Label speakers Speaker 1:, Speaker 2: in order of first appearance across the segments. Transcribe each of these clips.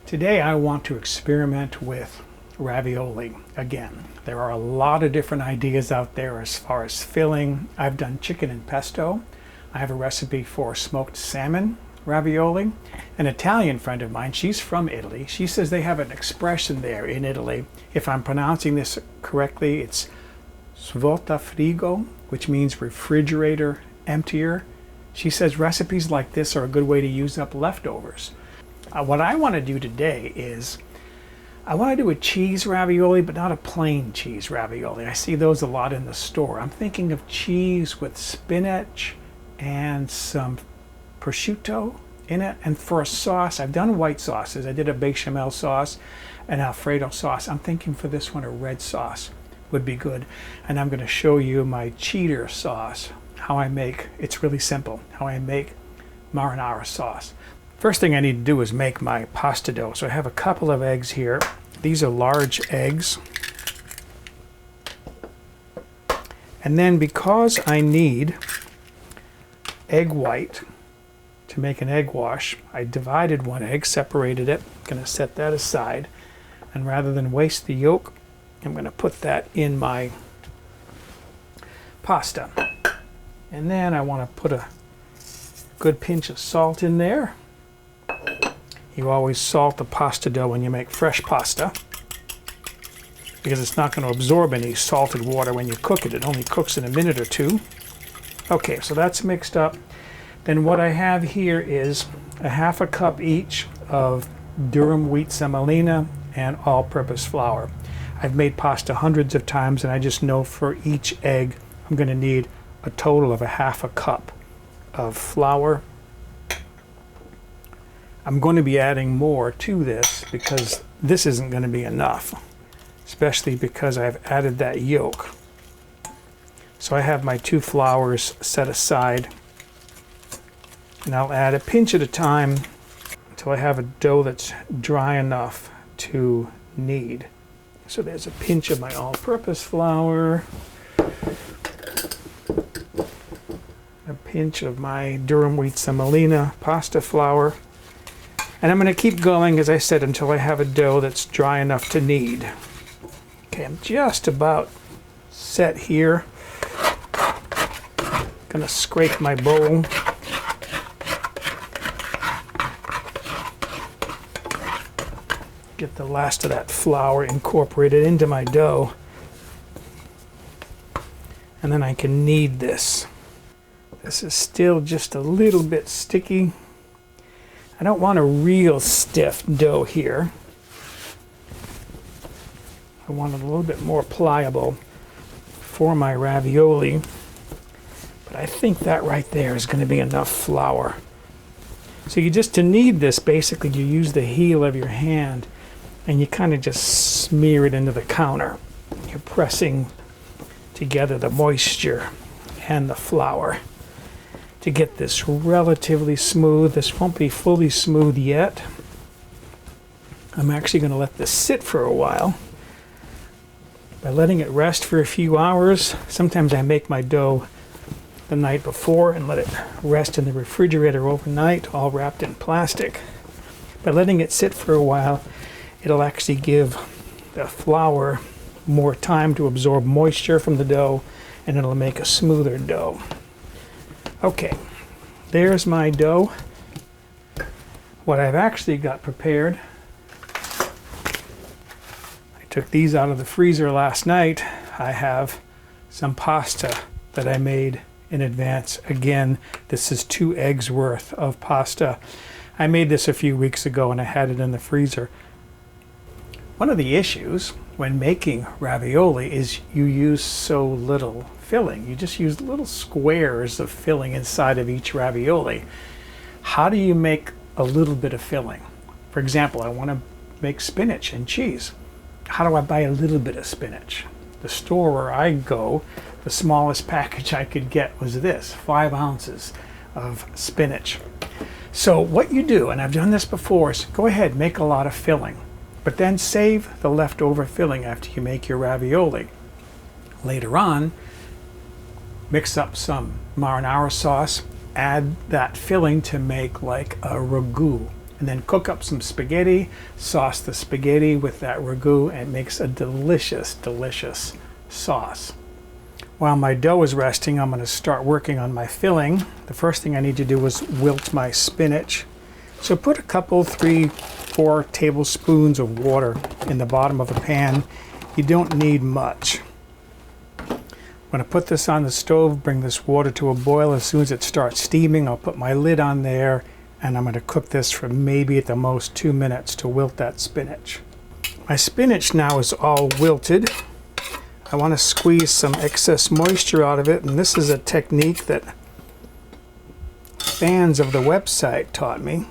Speaker 1: Today I want to experiment with ravioli again. There are a lot of different ideas out there as far as filling. I've done chicken and pesto. I have a recipe for smoked salmon ravioli. An Italian friend of mine, she's from Italy. She says they have an expression there in Italy. If I'm pronouncing this correctly, it's svuota frigo, which means refrigerator emptier. She says recipes like this are a good way to use up leftovers. What I want to do today is I want to do a cheese ravioli, but not a plain cheese ravioli. I see those a lot in the store. I'm thinking of cheese with spinach and some prosciutto in it. And for a sauce, I've done white sauces. I did a bechamel sauce and Alfredo sauce. I'm thinking for this one a red sauce would be good. And I'm going to show you my cheater sauce, how I make, it's really simple, how I make marinara sauce. First thing I need to do is make my pasta dough. So I have a couple of eggs here. These are large eggs. And then because I need egg white to make an egg wash, I divided one egg, separated it. I'm going to set that aside. And rather than waste the yolk, I'm going to put that in my pasta. And then I want to put a good pinch of salt in there. You always salt the pasta dough when you make fresh pasta because it's not going to absorb any salted water when you cook it. It only cooks in a minute or two. Okay, so that's mixed up. Then what I have here is a half a cup each of durum wheat semolina and all-purpose flour. I've made pasta hundreds of times and I just know for each egg I'm going to need a total of a half a cup of flour. I'm going to be adding more to this because this isn't going to be enough, especially because I've added that yolk. So I have my two flours set aside and I'll add a pinch at a time until I have a dough that's dry enough to knead. So there's a pinch of my all-purpose flour, a pinch of my durum wheat semolina pasta flour. And I'm going to keep going, as I said, until I have a dough that's dry enough to knead. Okay, I'm just about set here. Going to scrape my bowl. Get the last of that flour incorporated into my dough. And then I can knead this. This is still just a little bit sticky. I don't want a real stiff dough here. I want it a little bit more pliable for my ravioli. But I think that right there is going to be enough flour. So to knead this, basically you use the heel of your hand and you kind of just smear it into the counter. You're pressing together the moisture and the flour to get this relatively smooth. This won't be fully smooth yet. I'm actually going to let this sit for a while. By letting it rest for a few hours, sometimes I make my dough the night before and let it rest in the refrigerator overnight, all wrapped in plastic. By letting it sit for a while, it'll actually give the flour more time to absorb moisture from the dough and it'll make a smoother dough. Okay, there's my dough. What I've actually got prepared, I took these out of the freezer last night. I have some pasta that I made in advance. Again, this is 2 eggs worth of pasta. I made this a few weeks ago and I had it in the freezer. One of the issues when making ravioli is you use so little filling. You just use little squares of filling inside of each ravioli. How do you make a little bit of filling? For example, I want to make spinach and cheese. How do I buy a little bit of spinach? The store where I go, the smallest package I could get was this, 5 ounces of spinach. So what you do, and I've done this before, is go ahead, make a lot of filling, but then save the leftover filling after you make your ravioli. Later on, mix up some marinara sauce, add that filling to make like a ragu and then cook up some spaghetti, sauce the spaghetti with that ragu, and it makes a delicious, delicious sauce. While my dough is resting, I'm going to start working on my filling. The first thing I need to do is wilt my spinach. So put a couple, 3, 4 tablespoons of water in the bottom of a pan. You don't need much. I'm going to put this on the stove, bring this water to a boil. As soon as it starts steaming, I'll put my lid on there, and I'm going to cook this for maybe at the most 2 minutes to wilt that spinach. My spinach now is all wilted. I want to squeeze some excess moisture out of it, and this is a technique that fans of the website taught me.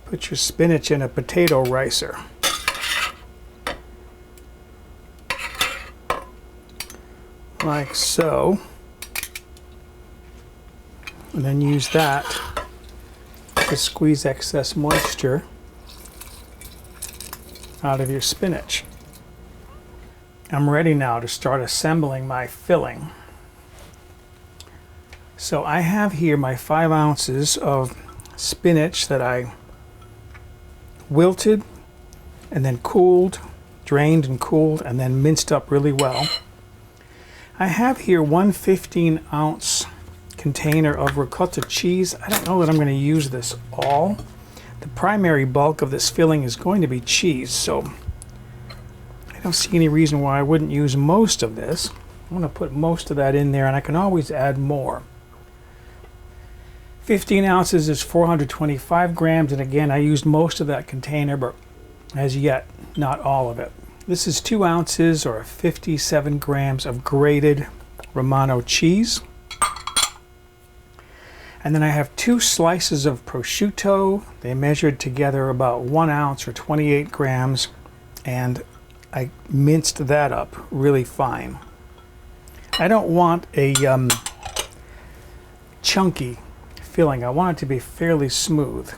Speaker 1: Put your spinach in a potato ricer. Like so. And then use that to squeeze excess moisture out of your spinach. I'm ready now to start assembling my filling. So I have here my 5 ounces of spinach that I wilted and then cooled, drained and cooled, and then minced up really well. I have here one 15-ounce container of ricotta cheese. I don't know that I'm going to use this all. The primary bulk of this filling is going to be cheese, so I don't see any reason why I wouldn't use most of this. I'm going to put most of that in there, and I can always add more. 15 ounces is 425 grams, and again, I used most of that container, but as yet, not all of it. This is 2 ounces or 57 grams of grated Romano cheese. And then I have 2 slices of prosciutto. They measured together about 1 ounce or 28 grams, and I minced that up really fine. I don't want a chunky filling. I want it to be fairly smooth.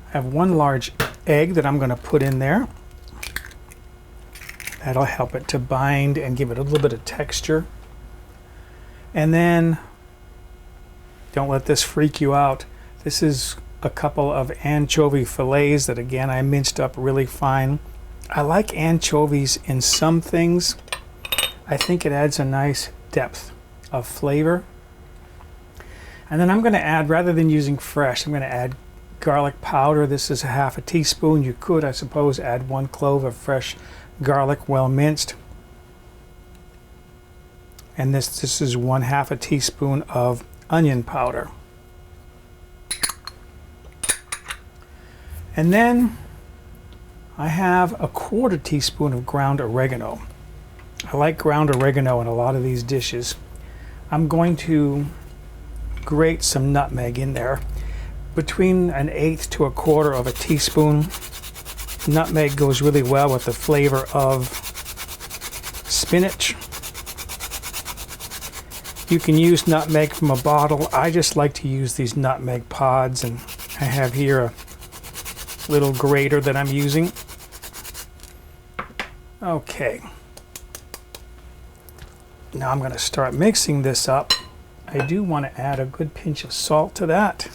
Speaker 1: I have 1 large egg that I'm going to put in there. That'll help it to bind and give it a little bit of texture. And then, don't let this freak you out, this is a couple of anchovy fillets that again I minced up really fine. I like anchovies in some things. I think it adds a nice depth of flavor. And then I'm going to add, rather than using fresh, I'm going to add garlic powder. This is a half a teaspoon. You could, I suppose, add 1 clove of fresh garlic, well minced. And this is 1/2 a teaspoon of onion powder. And then I have a 1/4 teaspoon of ground oregano. I like ground oregano in a lot of these dishes. I'm going to grate some nutmeg in there. Between 1/8 to 1/4 of a teaspoon. Nutmeg goes really well with the flavor of spinach. You can use nutmeg from a bottle. I just like to use these nutmeg pods, and I have here a little grater that I'm using. Okay. Now I'm going to start mixing this up. I do want to add a good pinch of salt to that.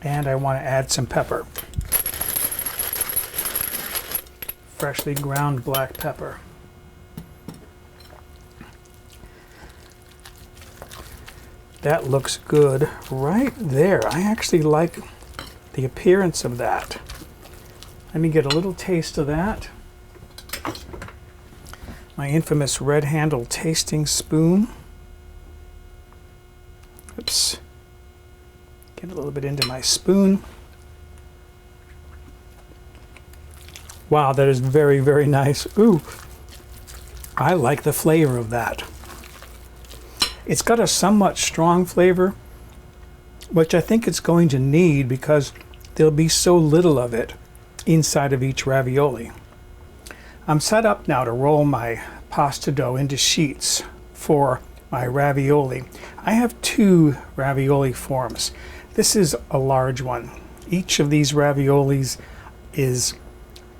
Speaker 1: And I want to add some pepper. Freshly ground black pepper. That looks good right there. I actually like the appearance of that. Let me get a little taste of that. My infamous red handle tasting spoon. Oops. Get a little bit into my spoon. Wow, that is very, very nice. Ooh, I like the flavor of that. It's got a somewhat strong flavor, which I think it's going to need because there'll be so little of it inside of each ravioli. I'm set up now to roll my pasta dough into sheets for my ravioli. I have 2 ravioli forms. This is a large one. Each of these raviolis is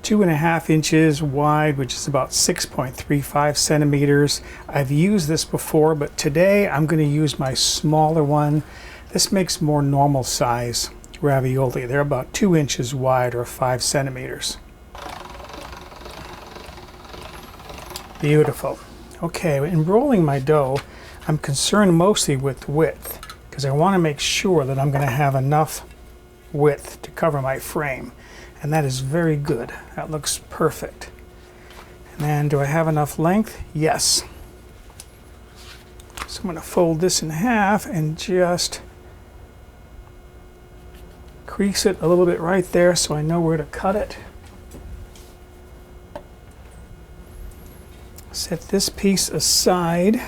Speaker 1: 2.5 inches wide, which is about 6.35 centimeters. I've used this before, but today I'm going to use my smaller one. This makes more normal size ravioli. They're about 2 inches wide or 5 centimeters. Beautiful. Okay, in rolling my dough, I'm concerned mostly with width because I want to make sure that I'm going to have enough width to cover my frame. And that is very good. That looks perfect. And then do I have enough length? Yes. So I'm going to fold this in half and just crease it a little bit right there so I know where to cut it. Set this piece aside,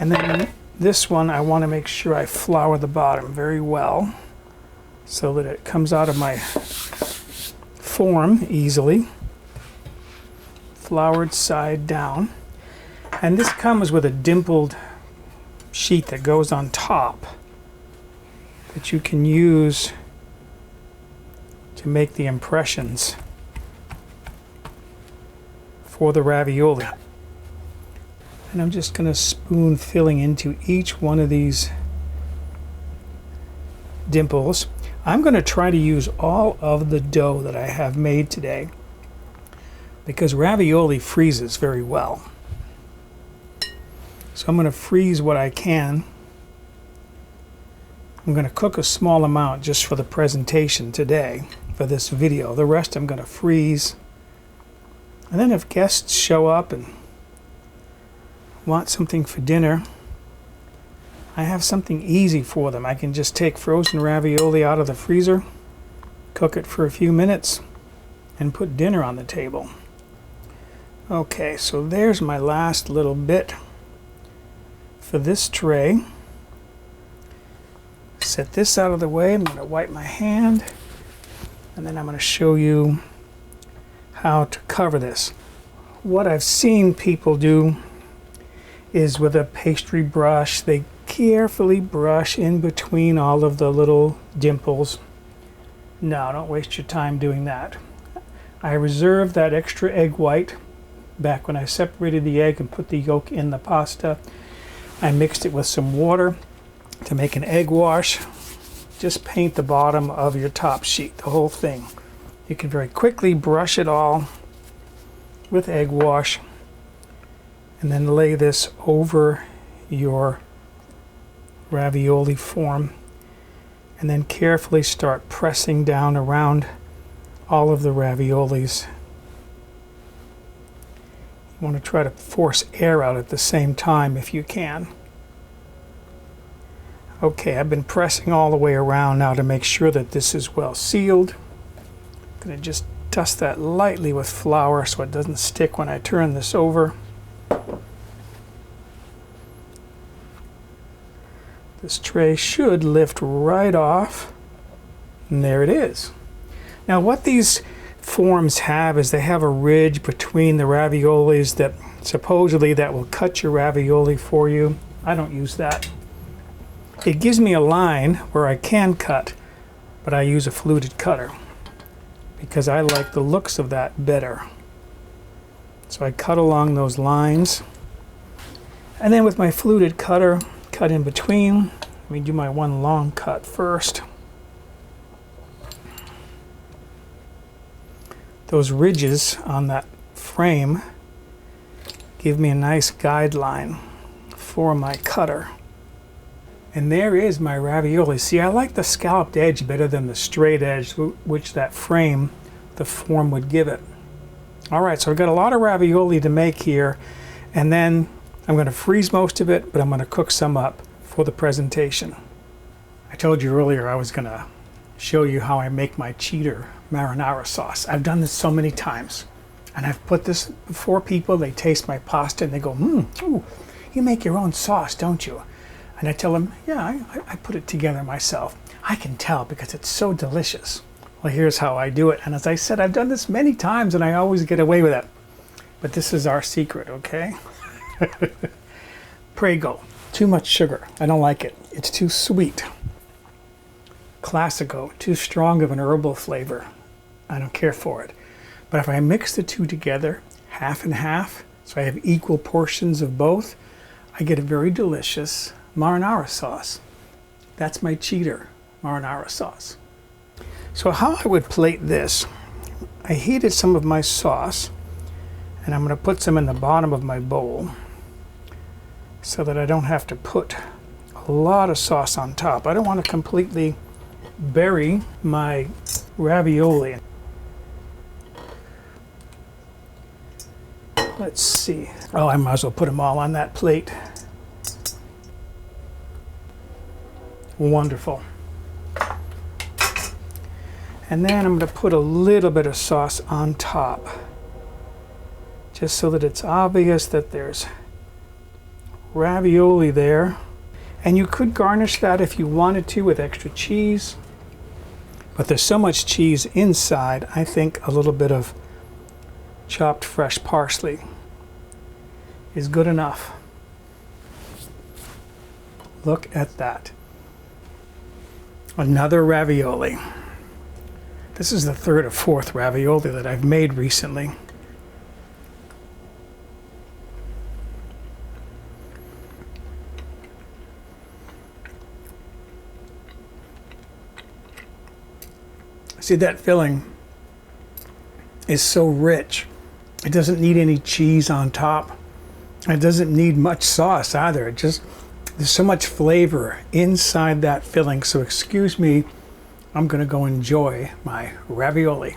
Speaker 1: and then this one I want to make sure I flour the bottom very well so that it comes out of my form easily. Floured side down. And this comes with a dimpled sheet that goes on top that you can use to make the impressions for the ravioli. And I'm just going to spoon filling into each one of these dimples. I'm going to try to use all of the dough that I have made today because ravioli freezes very well. So I'm going to freeze what I can. I'm going to cook a small amount just for the presentation today for this video. The rest I'm going to freeze. And then if guests show up and want something for dinner, I have something easy for them. I can just take frozen ravioli out of the freezer, cook it for a few minutes, and put dinner on the table. Okay, so there's my last little bit for this tray. Set this out of the way. I'm going to wipe my hand, and then I'm going to show you how to cover this. What I've seen people do is with a pastry brush, they carefully brush in between all of the little dimples. No, don't waste your time doing that. I reserved that extra egg white back when I separated the egg and put the yolk in the pasta. I mixed it with some water to make an egg wash. Just paint the bottom of your top sheet, the whole thing. You can very quickly brush it all with egg wash and then lay this over your ravioli form and then carefully start pressing down around all of the raviolis. You want to try to force air out at the same time if you can. Okay, I've been pressing all the way around now to make sure that this is well sealed. I'm going to just dust that lightly with flour so it doesn't stick when I turn this over. This tray should lift right off, and there it is. Now what these forms have is they have a ridge between the raviolis that supposedly that will cut your ravioli for you. I don't use that. It gives me a line where I can cut, but I use a fluted cutter because I like the looks of that better. So I cut along those lines, and then with my fluted cutter, cut in between. Let me do my one long cut first. Those ridges on that frame give me a nice guideline for my cutter. And there is my ravioli. See, I like the scalloped edge better than the straight edge, which that frame, the form would give it. All right, so I've got a lot of ravioli to make here, and then I'm going to freeze most of it, but I'm going to cook some up for the presentation. I told you earlier I was going to show you how I make my cheddar marinara sauce. I've done this so many times, and I've put this before people. They taste my pasta and they go, ooh, you make your own sauce, don't you? And I tell them, yeah, I put it together myself. I can tell because it's so delicious. Well, here's how I do it. And as I said, I've done this many times and I always get away with it. But this is our secret, okay? Prego. Too much sugar. I don't like it. It's too sweet. Classico. Too strong of an herbal flavor. I don't care for it. But if I mix the two together, half and half, so I have equal portions of both, I get a very delicious marinara sauce. That's my cheddar marinara sauce. So how I would plate this, I heated some of my sauce and I'm going to put some in the bottom of my bowl so that I don't have to put a lot of sauce on top. I don't want to completely bury my ravioli. Let's see. Oh, I might as well put them all on that plate. Wonderful. And then I'm going to put a little bit of sauce on top, just so that it's obvious that there's ravioli there. And you could garnish that if you wanted to with extra cheese, but there's so much cheese inside, I think a little bit of chopped fresh parsley is good enough. Look at that. Another ravioli. This is the third or fourth ravioli that I've made recently. See, that filling is so rich. It doesn't need any cheese on top. It doesn't need much sauce either. There's so much flavor inside that filling. So excuse me, I'm going to go enjoy my ravioli.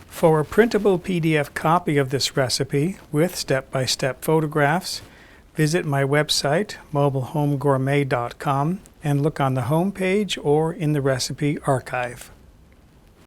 Speaker 1: For a printable PDF copy of this recipe with step-by-step photographs, visit my website, mobilehomegourmet.com, and look on the home page or in the recipe archive.